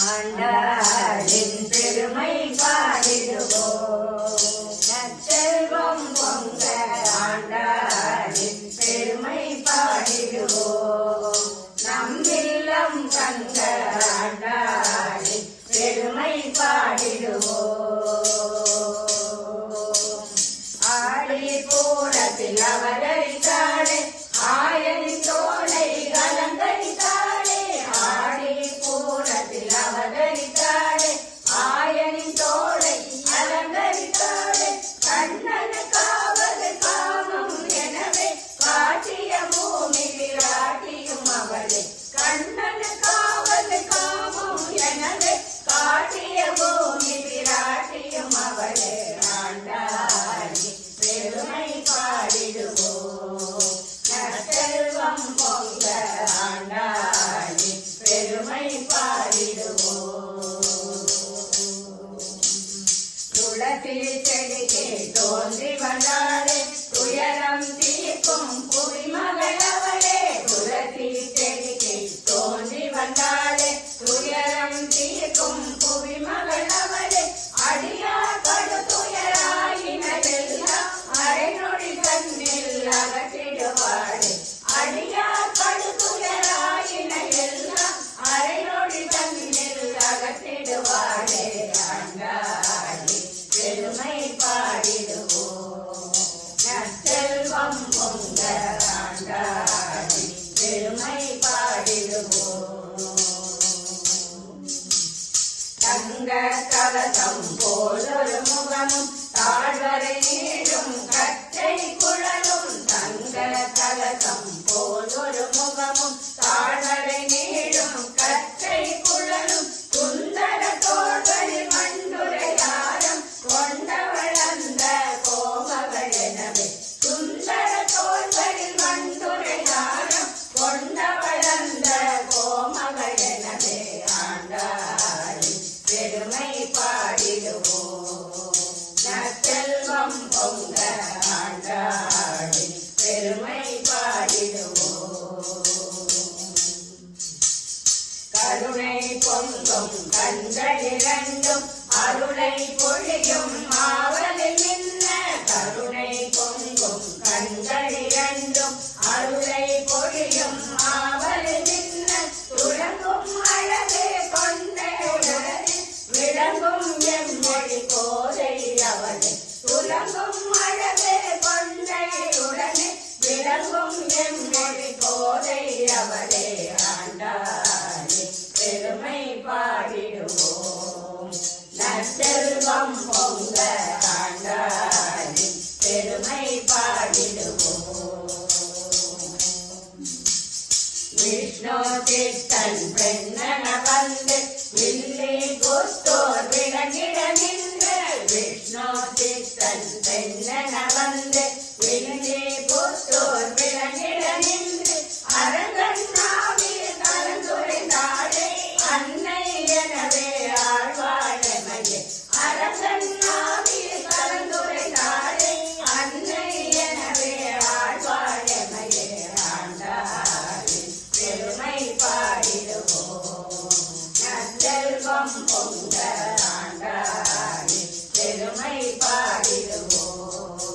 ஆண்டாளின் பெருமை பாடிடுவோம். நற்செல்வம் பொங்க ஆண்டாளின் பெருமை பாடிடுவோம். நம்மில்லம் கண்ட ஆண்டாளின் பெருமை பாடிடுவோம். ஆடி பூரத்தில் அவதரித்தாளே ஆயனின் தோளை கலந்தரித்தாளே. ஆடி பூரத்தில் அவதரித்தாளே ஆயனின் தோளை அலங்கரித்தாளே. கண்ணனுக்காவது காமம் எனவே காட்டிய பூமி விராட்டியும் அவளே. கண்ணனுக்காவது காமம் எனவே காட்டிய பூமி விராட்டியும் அவளே. ஆண்டாளி பெருமை பாடிடுவோம். நற்செல்வம் பொங்க ஆண்டாளி பெருமை பாடிடுவோம். துளசி செடிக்கே தோன்றி வந்தாளே துயரம் தீர்க்கும் புரிமகள் அவளே. துளசி செடிக்கே தோன்றி வந்தாளே துயரம் தீர்க்கும் புரிமகள் அவளே. அடியார் படுதுயராயினெல்லாம் அரைநொடி கண்ணில் அகற்றிடுவாளே. அடியார் படுதுயராயினெல்லாம் அரைநொடி கண்ணில் அகற்றிடுவாளே. ஆண்டாளி பெருமை பாடிடுவோம். நற்செல்வம் பொங்க ஆண்டாளி பெருமை பாடிடுவோம். தங்க கவசம் போலொரு முகமும் தாழ்வரை நீடும் கற்றை குழலும். தங்க கவசம் போலொரு முகமும் தாழ்வரை நீடும் கற்றை குழலும். சுந்தர தோள்களில் மண்டுரையாரம் கொண்டவள் அந்த கோமகள் எனவே. சுந்தர தோள்களில் மண்டுரையாரம் கொண்டவள் அந்த கோமகள் எனவே. ஆண்டாளி பெருமை பாடிடுவோம். நற்செல்வம் பொங்க ஆண்டாளி பெருமை பாடிடுவோம். கருணை பொங்கும் கண்களிரண்டும் அருளை பொழியும் ஆவலில் நின்ன. கருணை பொங்கும் கண்களிரண்டும் அருளை பொழியும் ஆவலில் நின்ன. துளங்கும் அழகே கொண்டையுடனே விளங்கும் எம்மொழி கோதை அவளே. துளங்கும் அழகே கொண்டையுடனே விளங்கும் எம்மொழி கோதை அவளே. ஆண்டாளி பெருமை பாடிடுவோம். நற்செல்வம் பொங்க ஆண்டாளி பெருமை பாடிடுவோம். விஷ்ணு சித்தன் பெண்ணன வந்து வில்லி குத்தோர் விளங்கிட நின்று. விஷ்ணு சித்தன் பெண்ணன வந்து வில்லி குத்தோர் விளங்கிட நின்று. அரங்கண்ணாவில் கலந்துரைந்தாளே அன்னை எனவே ஆழ்வாழமையே. அரங்கண்ணாவில் கலந்துரைந்தாளே அன்னை எனவே ஆழ்வாழமையே. ஆண்டாளி பெருமை பாடிடுவோம். நற்செல்வம் பொங்க ஆண்டாளி பெருமை பாடிடுவோம்.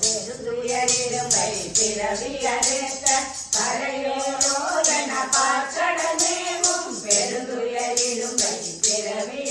பெருந்துயரிருமை பிறவி அறுத்த கரையோரோதன பார்க்கடமேவும். பெருந்துயரிருமை பிறவி